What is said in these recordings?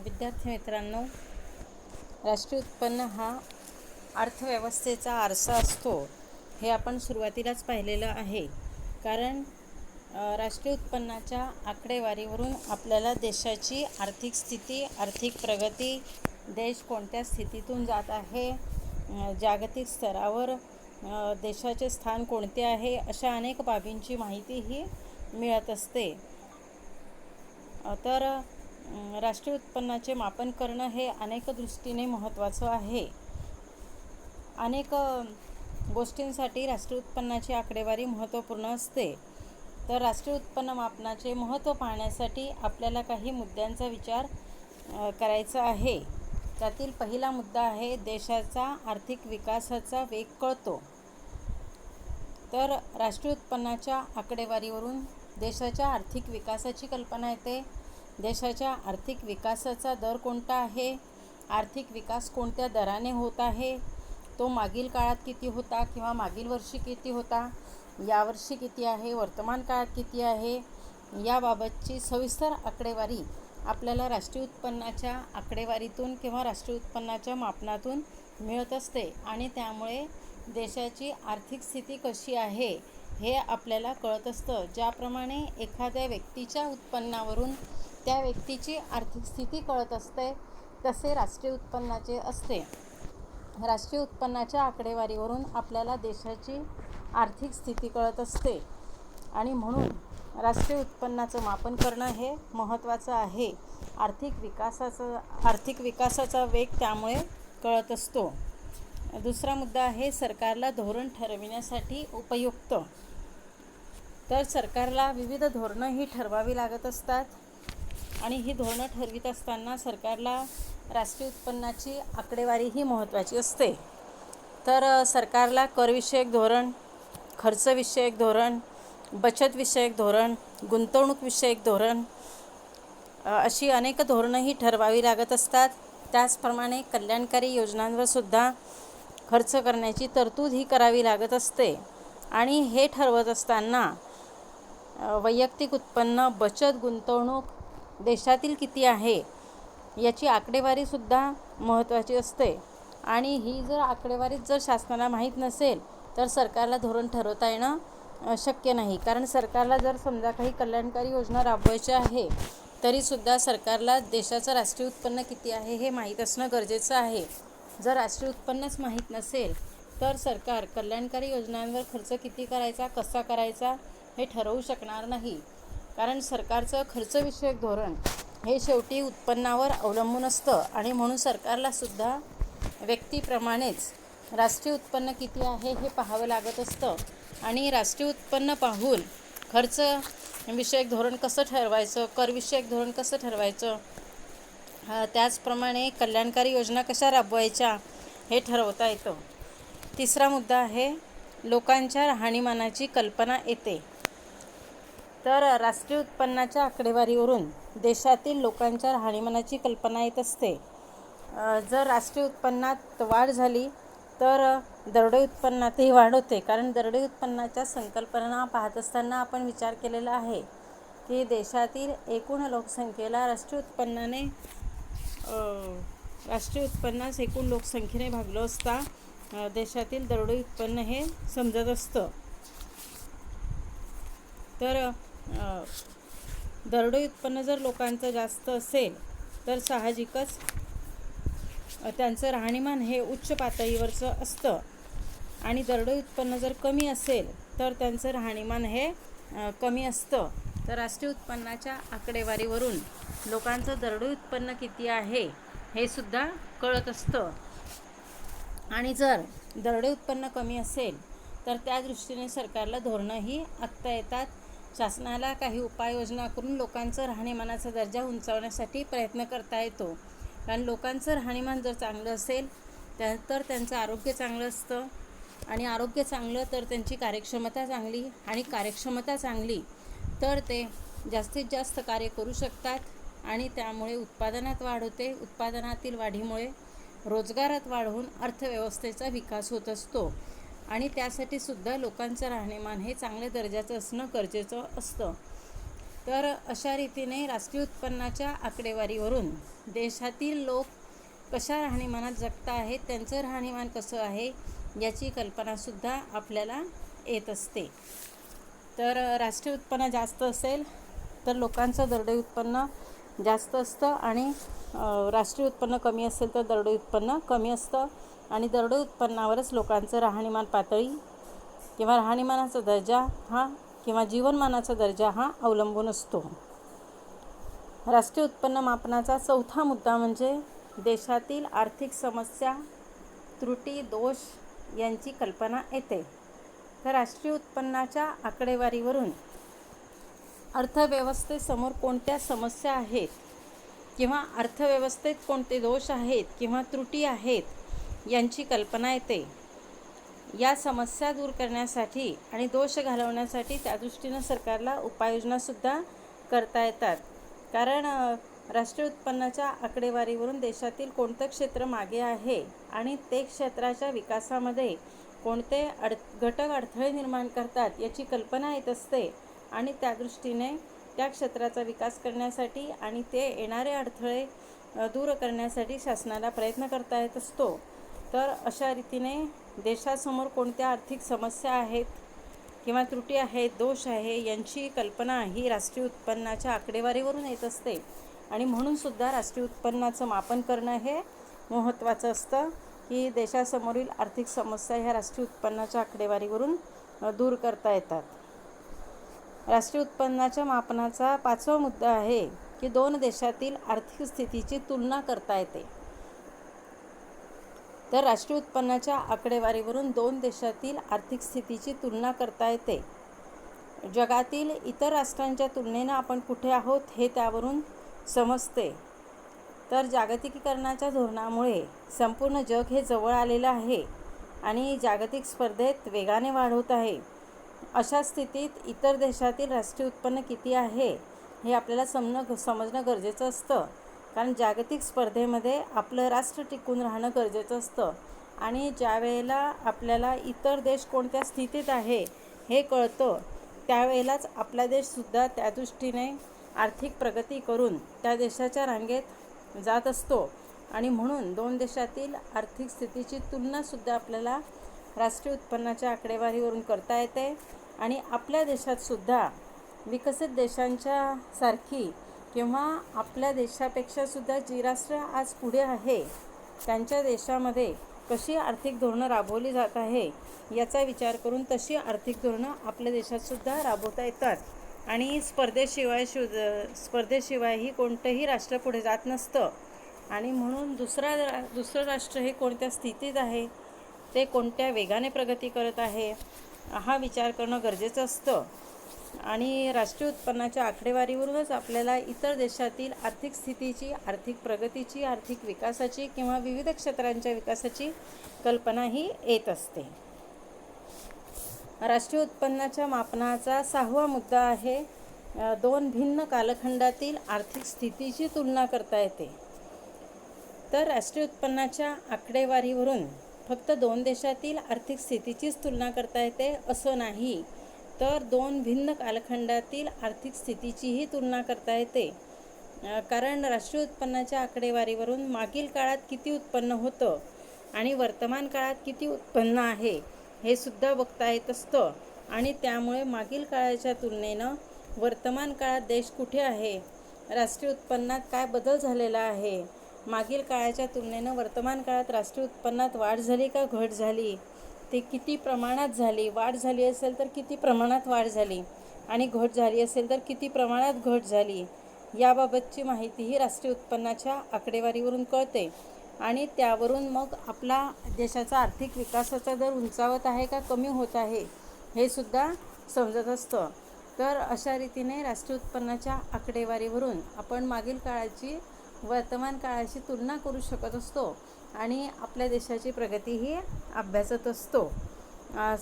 विद्यार्थी मित्रांनो, राष्ट्रीय उत्पन्न हा अर्थव्यवस्थेचा आरसा असतो हे आपण सुरुवातीलाच पाहिलेलं आहे. कारण राष्ट्रीय उत्पन्नाच्या आकडेवारीवरून आपल्याला देशाची आर्थिक स्थिती, आर्थिक प्रगती, देश कोणत्या स्थितीतून जात आहे, जागतिक स्तरावर देशाचे स्थान कोणते आहे, अशा अनेक बाबींची माहितीही मिळत असते. तर राष्ट्रीय उत्पन्नाचे मापन करणं हे अनेक दृष्टीने महत्त्वाचं आहे. अनेक गोष्टींसाठी राष्ट्रीय उत्पन्नाची आकडेवारी महत्त्वपूर्ण असते. तर राष्ट्रीय उत्पन्न मापनाचे महत्त्व पाहण्यासाठी आपल्याला काही मुद्द्यांचा विचार करायचा आहे. त्यातील पहिला मुद्दा आहे देशाचा आर्थिक विकासाचा वेग कळतो. तर राष्ट्रीय उत्पन्नाच्या आकडेवारीवरून देशाच्या आर्थिक विकासाची कल्पना येते. देशाच्या आर्थिक विकासाचा दर कोणता आहे, आर्थिक विकास कोणत्या दराने होत आहे, तो मागील काळात किती होता किंवा मागील वर्षी किती होता, यावर्षी किती आहे, वर्तमान काळात किती आहे, याबाबतची सविस्तर आकडेवारी आपल्याला राष्ट्रीय उत्पन्नाच्या आकडेवारीतून किंवा राष्ट्रीय उत्पन्नाच्या मापनातून मिळत असते. आणि त्यामुळे देशाची आर्थिक स्थिती कशी आहे हे आपल्याला कळत असतं. ज्याप्रमाणे एखाद्या व्यक्तीच्या उत्पन्नावरून त्या व्यक्तीची आर्थिक स्थिती कळत असते, तसे राष्ट्रीय उत्पन्नाचे असते. राष्ट्रीय उत्पन्नाच्या आकडेवारीवरून आपल्याला देशाची आर्थिक स्थिती कळत असते आणि म्हणून राष्ट्रीय उत्पन्नाचं मापन करणं हे महत्त्वाचं आहे. आर्थिक विकासाचा वेग त्यामुळे कळत असतो. दुसरा मुद्दा आहे सरकारला धोरण ठरविण्यासाठी उपयुक्त. तर सरकारला विविध धोरणं ही ठरवावी लागत असतात आणि ही धोरणं ठरवित असताना सरकारला राष्ट्रीय उत्पन्नाची आकडेवारी ही महत्त्वाची असते. तर सरकारला करविषयक धोरण, खर्चविषयक धोरण, बचतविषयक धोरण, गुंतवणूकविषयक धोरण अशी अनेक धोरणं ही ठरवावी लागत असतात. त्याचप्रमाणे कल्याणकारी योजनांवर सुद्धा खर्च करण्याची तरतूद ही करावी लागत असते. आणि हे ठरवत असताना वैयक्तिक उत्पन्न, बचत, गुंतवणूक देशातील किती आहे याची आकडेवारीसुद्धा महत्त्वाची असते. आणि ही जर आकडेवारीच जर शासनाला माहीत नसेल तर सरकारला धोरण ठरवता येणं शक्य नाही. कारण सरकारला जर समजा काही कल्याणकारी योजना राबवायच्या आहे तरीसुद्धा सरकारला देशाचं राष्ट्रीय उत्पन्न किती आहे हे माहीत असणं गरजेचं आहे. जर राष्ट्रीय उत्पन्नच माहीत नसेल तर सरकार कल्याणकारी योजनांवर खर्च किती करायचा, कसा करायचा हे ठरवू शकणार नाही. कारण सरकारचं खर्चविषयक धोरण हे शेवटी उत्पन्नावर अवलंबून असतं आणि म्हणून सरकारला सुद्धा व्यक्तीप्रमाणेच राष्ट्रीय उत्पन्न किती आहे हे पाहावं लागत असतं. आणि राष्ट्रीय उत्पन्न पाहून खर्च विषयक धोरण कसं ठरवायचं, करविषयक धोरण कसं ठरवायचं, त्याचप्रमाणे कल्याणकारी योजना कशा राबवायच्या हे ठरवता येतं. तिसरा मुद्दा आहे लोकांच्या राहणीमानाची कल्पना येते. तर राष्ट्रीय उत्पन्नाच्या आकडेवारीवरून देशातील लोकांच्या राहणीमानाची कल्पना येत असते. जर राष्ट्रीय उत्पन्नात वाढ झाली तर दरडोई उत्पन्नातही वाढ होते. कारण दरडोई उत्पन्नाच्या संकल्पना पाहत असताना आपण विचार केलेला आहे की देशातील एकूण लोकसंख्येला राष्ट्रीय उत्पन्नास एकूण लोकसंख्येने भागलं असता देशातील दरडोई उत्पन्न हे समजत असतं. तर दरडोई उत्पन्न जर लोकांचं जास्त असेल तर साहजिकच त्यांचं राहणीमान हे उच्च पातळीवरचं असतं आणि दरडोई उत्पन्न जर कमी असेल तर त्यांचं राहणीमान हे कमी असतं. तर राष्ट्रीय उत्पन्नाच्या आकडेवारीवरून लोकांचं दरडोई उत्पन्न किती आहे हे सुद्धा कळत असतं. आणि जर दरडोई उत्पन्न कमी असेल तर त्या दृष्टीने सरकारला धोरणंही आखता येतात. शासनाला काही उपाययोजना करून लोकांचं राहणीमानाचा दर्जा उंचावण्यासाठी प्रयत्न करता येतो. कारण लोकांचं राहणीमान जर चांगलं असेल तर त्यांचं आरोग्य चांगलं असतं आणि आरोग्य चांगलं तर त्यांची कार्यक्षमता चांगली आणि कार्यक्षमता चांगली तर ते जास्तीत जास्त कार्य करू शकतात आणि त्यामुळे उत्पादनात वाढ होते. उत्पादनातील वाढीमुळे रोजगारात वाढ होऊन अर्थव्यवस्थेचा विकास होत असतो आणि त्यासाठी सुद्धा लोकांचं राहणीमान हे चांगल्या दर्जाचं असणं गरजेचं असतं. तर अशा रीतीने राष्ट्रीय उत्पन्नाच्या आकडेवारीवरून देशातील लोक कशा राहणीमानात जगत आहेत, त्यांचं राहणीमान कसं आहे याची कल्पनासुद्धा आपल्याला येत असते. तर राष्ट्रीय उत्पन्न जास्त असेल तर लोकांचं दरडोई उत्पन्न जास्त असतं आणि राष्ट्रीय उत्पन्न कमी असेल तर दरडोई उत्पन्न कमी असतं आणि दरडोई उत्पन्नावरच लोकांचं राहणीमान पातळी किंवा राहणीमानाचा दर्जा हा किंवा जीवनमानाचा दर्जा हा अवलंबून असतो. राष्ट्रीय उत्पन्न मापनाचा चौथा मुद्दा म्हणजे देशातील आर्थिक समस्या, त्रुटी, दोष यांची कल्पना येते. तर राष्ट्रीय उत्पन्नाच्या आकडेवारीवरून अर्थव्यवस्थेसमोर कोणत्या समस्या आहेत किंवा अर्थव्यवस्थेत कोणते दोष आहेत किंवा त्रुटी आहेत यांची कल्पना येते. या समस्या दूर करण्यासाठी आणि दोष घालवण्यासाठी त्या दृष्टीनं सरकारला उपाययोजनासुद्धा करता येतात. कारण राष्ट्रीय उत्पन्नाच्या आकडेवारीवरून देशातील कोणतं क्षेत्र मागे आहे आणि ते क्षेत्राच्या विकासामध्ये कोणते घटक अडथळे निर्माण करतात याची कल्पना येत असते आणि त्या दृष्टीने त्या क्षेत्राचा विकास करण्यासाठी आणि ते येणारे अडथळे दूर करण्यासाठी शासनाला प्रयत्न करता येत असतो. तर अशा रीतीने देशासमोर कोणत्या आर्थिक समस्या आहेत किंवा त्रुटी आहेत, दोष आहे यांची कल्पना ही राष्ट्रीय उत्पन्नाच्या आकडेवारीवरून येत असते आणि म्हणूनसुद्धा राष्ट्रीय उत्पन्नाचं मापन करणं हे महत्त्वाचं असतं की देशासमोरील आर्थिक समस्या ह्या राष्ट्रीय उत्पन्नाच्या आकडेवारीवरून दूर करता येतात. राष्ट्रीय उत्पन्नाच्या मापनाचा पाचवा मुद्दा आहे की दोन देशातील आर्थिक स्थितीची तुलना करता येते. तर राष्ट्रीय उत्पन्नाच्या आकडेवारीवरून दोन देशातील आर्थिक स्थितीची तुलना करता येते. जगातील इतर राष्ट्रांच्या तुलनेनं आपण कुठे आहोत हे त्यावरून समजते. तर जागतिकीकरणाच्या धोरणामुळे संपूर्ण जग हे जवळ आलेलं आहे आणि जागतिक स्पर्धेत वेगाने वाढ होत आहे. अशा स्थितीत इतर देशातील राष्ट्रीय उत्पन्न किती आहे हे आपल्याला समजणं गरजेचं असतं. कारण जागतिक स्पर्धेमध्ये आपलं राष्ट्र टिकून राहणं गरजेचं असतं आणि ज्या वेळेला आपल्याला इतर देश कोणत्या स्थितीत आहे हे कळतं त्यावेळेलाच आपला देशसुद्धा त्या दृष्टीने आर्थिक प्रगती करून त्या देशाच्या रांगेत जात असतो आणि म्हणून दोन देशातील आर्थिक स्थितीची तुलनासुद्धा आपल्याला राष्ट्रीय उत्पन्नाच्या आकडेवारीवरून करता येते आणि आपल्या देशातसुद्धा विकसित देशांच्या सारखी किंवा आपल्या देशापेक्षासुद्धा जी राष्ट्र आज पुढे आहे त्यांच्या देशामध्ये कशी आर्थिक धोरणं राबवली जात आहे याचा विचार करून तशी आर्थिक धोरणं आपल्या देशातसुद्धा राबवता येतात आणि स्पर्धेशिवायही कोणतंही राष्ट्र पुढे जात नसतं आणि म्हणून दुसरं राष्ट्र हे कोणत्या स्थितीत आहे, ते कोणत्या वेगाने प्रगती करत आहे हा विचार करणं गरजेचं असतं आणि राष्ट्रीय उत्पन्नाच्या आकडेवारीवरूनच आपल्याला इतर देशातील आर्थिक स्थितीची, आर्थिक प्रगतीची, आर्थिक विकासाची किंवा विविध क्षेत्रांच्या विकासाची कल्पनाही येत असते. राष्ट्रीय उत्पन्नाच्या मापनाचा सहावा मुद्दा आहे दोन भिन्न कालखंडातील आर्थिक स्थितीची तुलना करता येते. तर राष्ट्रीय उत्पन्नाच्या आकडेवारीवरून फक्त दोन देशातील आर्थिक स्थितीचीच तुलना करता येते असं नाही, तर दोन भिन्न कालखंडातील आर्थिक स्थितीचीही तुलना करता येते. कारण राष्ट्रीय उत्पन्नाच्या आकडेवारीवरून मागील काळात किती उत्पन्न होतं आणि वर्तमान काळात किती उत्पन्न आहे हे सुद्धा बघता येत असतं आणि त्यामुळे मागील काळाच्या तुलनेनं वर्तमान काळात देश कुठे आहे, राष्ट्रीय उत्पन्नात काय बदल झालेला आहे, मागील काळाच्या तुलनेनं वर्तमान काळात राष्ट्रीय उत्पन्नात वाढ झाली का घट झाली, ते किती प्रमाणात झाली, वाढ झाली असेल तर किती प्रमाणात वाढ झाली आणि घट झाली असेल तर किती प्रमाणात घट झाली याबाबतची माहितीही राष्ट्रीय उत्पन्नाच्या आकडेवारीवरून कळते आणि त्यावरून मग आपला देशाचा आर्थिक विकासाचा दर उंचावत आहे का कमी होत आहे हे सुद्धा समजत असतं. तर अशा रीतीने राष्ट्रीय उत्पन्नाच्या आकडेवारीवरून आपण मागील काळाची वर्तमान काळाची तुलना करू शकत असतो आणि आपल्या देशाची प्रगतीही अभ्यासत असतो.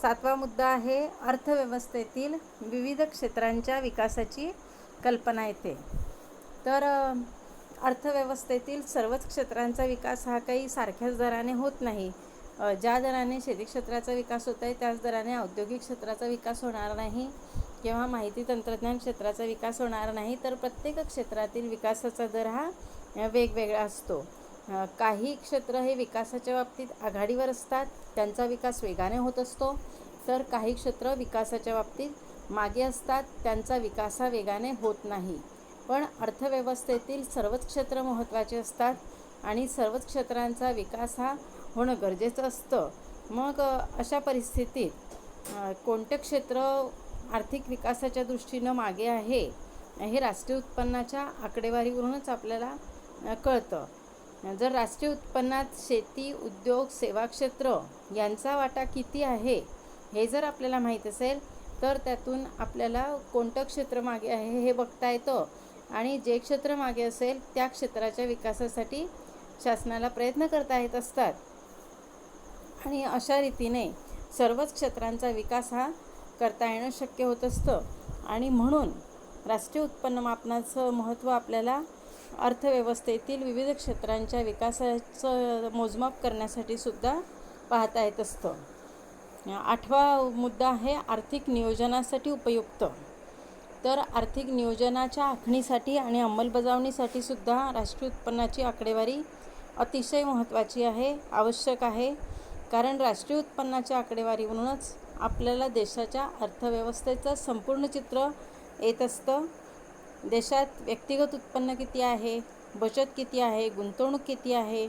सातवा मुद्दा आहे अर्थव्यवस्थेतील विविध क्षेत्रांच्या विकासाची कल्पना येते. तर अर्थव्यवस्थेतील सर्वच क्षेत्रांचा विकास हा काही सारख्याच दराने होत नाही. ज्या दराने शेती क्षेत्राचा विकास होत आहे त्याच दराने औद्योगिक क्षेत्राचा विकास होणार नाही किंवा माहिती तंत्रज्ञान क्षेत्राचा विकास होणार नाही, तर प्रत्येक क्षेत्रातील विकासाचा दर हा वेगवेगळा असतो. काही क्षेत्र हे विकासाच्या बाबतीत आघाडीवर असतात, त्यांचा विकास वेगाने होत असतो, तर काही क्षेत्र विकासाच्या बाबतीत मागे असतात, त्यांचा विकास हा वेगाने होत नाही. पण अर्थव्यवस्थेतील सर्वच क्षेत्र महत्त्वाचे असतात आणि सर्वच क्षेत्रांचा विकास हा होणं गरजेचं असतं. मग अशा परिस्थितीत कोणते क्षेत्र आर्थिक विकासाच्या दृष्टीनं मागे आहे हे राष्ट्रीय उत्पन्नाच्या आकडेवारीवरूनच आपल्याला कळतं. जर राष्ट्रीय उत्पन्नात शेती, उद्योग, सेवा क्षेत्र यांचा वाटा किती आहे हे जर आपल्याला माहीत असेल, तर त्यातून आपल्याला कोणतं क्षेत्र मागे आहे हे बघता येतं आणि जे क्षेत्र मागे असेल त्या क्षेत्राच्या विकासासाठी शासनाला प्रयत्न करता येत असतात. आणि अशा रीतीने सर्वच क्षेत्रांचा विकास हा करता येणं शक्य होत असतं. आणि म्हणून राष्ट्रीय उत्पन्न मापनाचं महत्त्व आपल्याला अर्थव्यवस्थेतील विविध क्षेत्रांच्या विकासाचं मोजमाप करण्यासाठी सुद्धा पाहता येत असतं. 8वा मुद्दा आहे आर्थिक नियोजनासाठी उपयुक्त. तर आर्थिक नियोजनाच्या आखणीसाठी आणि अंमलबजावणीसाठी सुद्धा राष्ट्रीय उत्पन्नाची आकडेवारी अतिशय महत्त्वाची आहे, आवश्यक आहे. कारण राष्ट्रीय उत्पन्नाच्या आकडेवारीवरूनच आपल्याला देशाच्या अर्थव्यवस्थेचं संपूर्ण चित्र येत असतं. देशात व्यक्तिगत उत्पन्न किती आहे, बचत किती आहे, गुंतवणूक किती आहे,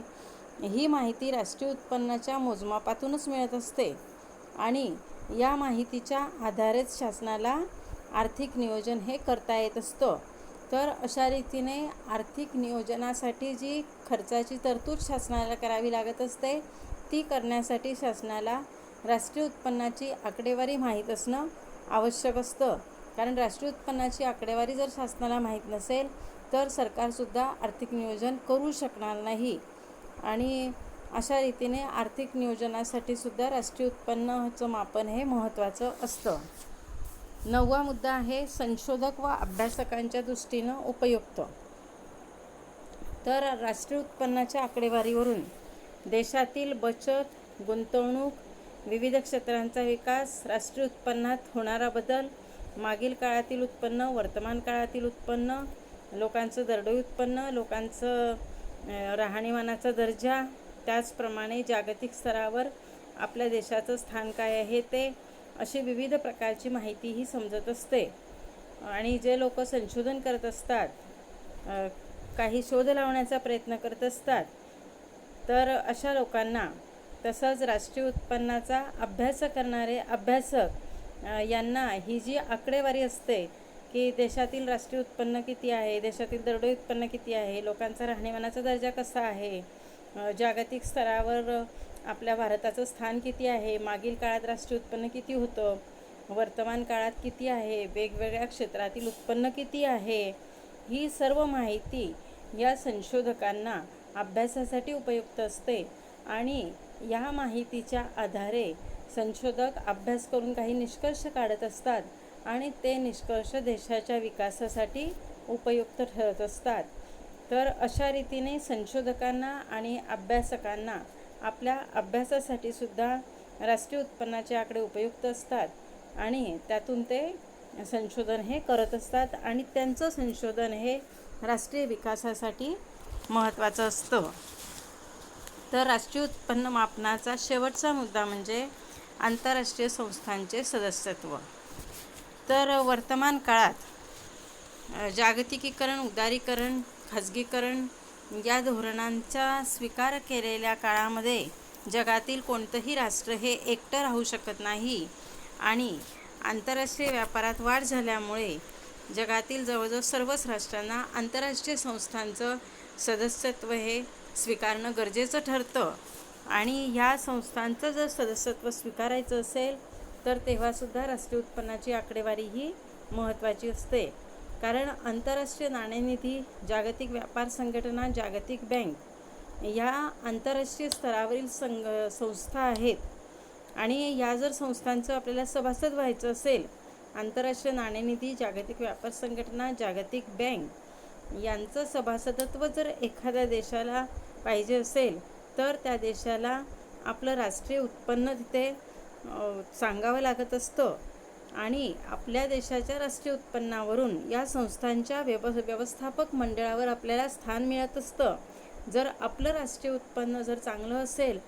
ही माहिती राष्ट्रीय उत्पन्नाच्या मोजमापातूनच मिळत असते आणि या माहितीच्या आधारेच शासनाला आर्थिक नियोजन हे करता येत असतं. तर अशा रीतीने आर्थिक नियोजनासाठी जी खर्चाची तरतूद शासनाला करावी लागत असते, ती करण्यासाठी शासनाला राष्ट्रीय उत्पन्नाची आकडेवारी माहीत असणं आवश्यक असतं. कारण राष्ट्रीय उत्पन्नाची आकडेवारी जर शासनाला माहीत नसेल तर सरकारसुद्धा आर्थिक नियोजन करू शकणार नाही. आणि अशा रीतीने आर्थिक नियोजनासाठी सुद्धा राष्ट्रीय उत्पन्नाचं मापन हे महत्त्वाचं असतं. 9वा मुद्दा आहे संशोधक व अभ्यासकांच्या दृष्टीनं उपयुक्त. तर राष्ट्रीय उत्पन्नाच्या आकडेवारीवरून देशातील बचत, गुंतवणूक, विविध क्षेत्रांचा विकास, राष्ट्रीय उत्पन्नात होणारा बदल, मागील काळातील उत्पन्न, वर्तमान काळातील उत्पन्न, लोकांचं दरडोई उत्पन्न, लोकांचं राहणीमानाचा दर्जा, त्याचप्रमाणे जागतिक स्तरावर आपल्या देशाचं स्थान काय आहे ते, अशी विविध प्रकारची माहिती ही समजत असते. आणि जे लोक संशोधन करत असतात, काही शोध लावण्याचा प्रयत्न करत असतात, तर अशा लोकांना तसंच राष्ट्रीय उत्पन्नाचा अभ्यास करणारे अभ्यासक यांना ही जी आकडेवारी असते की देशातील राष्ट्रीय उत्पन्न किती आहे, देशातील दरडोई उत्पन्न किती आहे, लोकांचा राहणीमानाचा दर्जा कसा आहे, जागतिक स्तरावर आपल्या भारताचं स्थान किती आहे, मागील काळात राष्ट्रीय उत्पन्न किती होतं, वर्तमान काळात किती आहे, वेगवेगळ्या क्षेत्रातील उत्पन्न किती आहे, ही सर्व माहिती या संशोधकांना अभ्यासासाठी उपयुक्त असते. आणि या माहितीच्या आधारे संशोधक अभ्यास करून काही निष्कर्ष काढत असतात आणि ते निष्कर्ष देशाच्या विकासासाठी उपयुक्त ठरत असतात. तर अशा रीतीने संशोधकांना आणि अभ्यासकांना आपल्या अभ्यासासाठी सुद्धा राष्ट्रीय उत्पन्नाचे आकडे उपयुक्त असतात आणि त्यातून ते संशोधन हे करत असतात आणि त्यांचं संशोधन हे राष्ट्रीय विकासासाठी महत्त्वाचं असतं. तर राष्ट्रीय उत्पन्न मापनाचा शेवटचा मुद्दा म्हणजे आंतरराष्ट्रीय संस्थांचे सदस्यत्व. तर वर्तमान काळात जागतिकीकरण, उदारीकरण, खाजगीकरण या धोरणांचा स्वीकार केलेल्या काळामध्ये जगातील कोणतंही राष्ट्र हे एकटं राहू शकत नाही आणि आंतरराष्ट्रीय व्यापारात वाढ झाल्यामुळे जगातील जवळजवळ सर्वच राष्ट्रांना आंतरराष्ट्रीय संस्थांचं सदस्यत्व हे स्वीकारणं गरजेचं ठरतं. आणि ह्या संस्थांचं जर सदस्यत्व स्वीकारायचं असेल तर तेव्हासुद्धा राष्ट्रीय उत्पन्नाची आकडेवारी ही महत्त्वाची असते. कारण आंतरराष्ट्रीय नाणेनिधी, जागतिक व्यापार संघटना, जागतिक बँक या आंतरराष्ट्रीय स्तरावरील संस्था आहेत आणि या जर संस्थांचं आपल्याला सभासद व्हायचं असेल, आंतरराष्ट्रीय नाणेनिधी, जागतिक व्यापार संघटना, जागतिक बँक यांचं सभासदत्व जर एखाद्या देशाला पाहिजे असेल तर त्या देशाला आपलं राष्ट्रीय उत्पन्न तिथे सांगावं लागत असतं आणि आपल्या देशाच्या राष्ट्रीय उत्पन्नावरून या संस्थांच्या व्यवस्थापक मंडळावर आपल्याला स्थान मिळत असतं. जर आपलं राष्ट्रीय उत्पन्न जर चांगलं असेल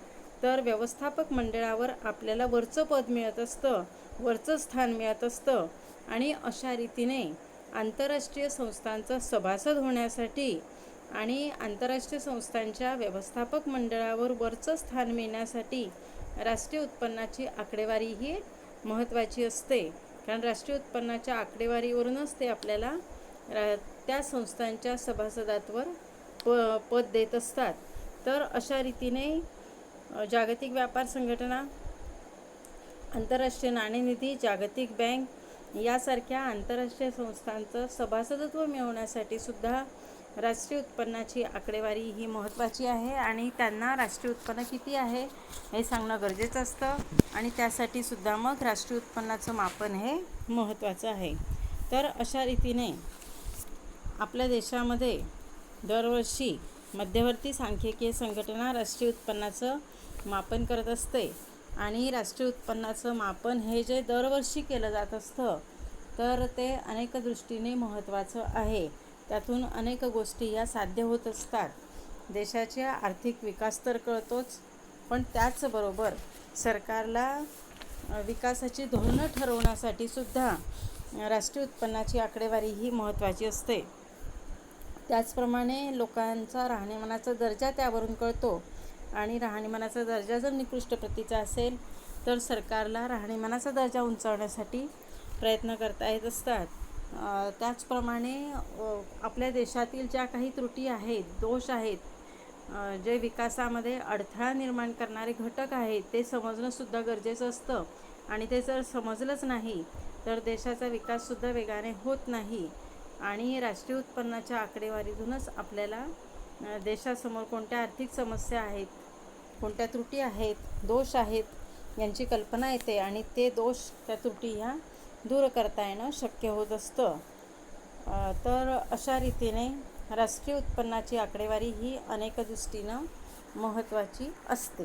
तर व्यवस्थापक मंडळावर आपल्याला वरचं पद मिळत असतं, वरचं स्थान मिळत असतं. आणि अशा रीतीने आंतरराष्ट्रीय संस्थांचा सभासद होण्यासाठी आणि आंतरराष्ट्रीय संस्थांच्या व्यवस्थापक मंडळावर वरचं स्थान मिळण्यासाठी राष्ट्रीय उत्पन्नाची आकडेवारी ही महत्त्वाची असते. कारण राष्ट्रीय उत्पन्नाच्या आकडेवारीवरूनच ते आपल्याला त्या संस्थांच्या सभासदात्वर पद देत असतात. तर अशा रीतीने जागतिक व्यापार संघटना, आंतरराष्ट्रीय नाणेनिधी, जागतिक बँक यासारख्या आंतरराष्ट्रीय संस्थांचं सभासदत्व मिळवण्यासाठी सुद्धा राष्ट्रीय उत्पन्नाची आकडेवारी ही महत्त्वाची आहे आणि त्यांना राष्ट्रीय उत्पन्न किती आहे हे सांगणं गरजेचं असतं आणि त्यासाठी सुद्धा मग राष्ट्रीय उत्पन्नाचं मापन हे महत्त्वाचं आहे. तर अशा रीतीने आपल्या देशामध्ये दरवर्षी मध्यवर्ती सांख्यिकीय संघटना राष्ट्रीय उत्पन्नाचं मापन करत असते आणि राष्ट्रीय उत्पन्नाचं मापन हे जे दरवर्षी केलं जात असतं तर ते अनेक दृष्टीने महत्त्वाचं आहे. त्यातून अनेक गोष्टी या साध्य होत असतात. देशाचा आर्थिक विकास तर कळतोच, पण त्याचबरोबर सरकारला विकासाची धोरणं ठरवण्यासाठी सुद्धा राष्ट्रीय उत्पन्नाची आकडेवारी ही महत्त्वाची असते. त्याचप्रमाणे लोकांचा राहणीमानाचा दर्जा त्यावरून कळतो आणि राहणीमानाचा दर्जा जर निकृष्ट प्रतीचा असेल तर सरकारला राहणीमानाचा दर्जा उंचावण्यासाठी प्रयत्न करता येत असतात. त्याचप्रमाणे आपल्या देशातील ज्या काही त्रुटी आहेत, दोष आहेत, जे विकासामध्ये अडथळा निर्माण करणारे घटक आहेत ते समजणंसुद्धा गरजेचं असतं आणि ते जर समजलंच नाही तर देशाचा विकाससुद्धा वेगाने होत नाही. आणि राष्ट्रीय उत्पन्नाच्या आकडेवारीतूनच आपल्याला देशासमोर कोणत्या आर्थिक समस्या आहेत, कोणत्या त्रुटी आहेत, दोष आहेत यांची कल्पना येते आणि ते दोष, त्या त्रुटी ह्या दूर करता येणं शक्य होत असतं. तर अशा रीतीने राष्ट्रीय उत्पन्नाची आकडेवारी ही अनेक दृष्टीनं महत्त्वाची असते.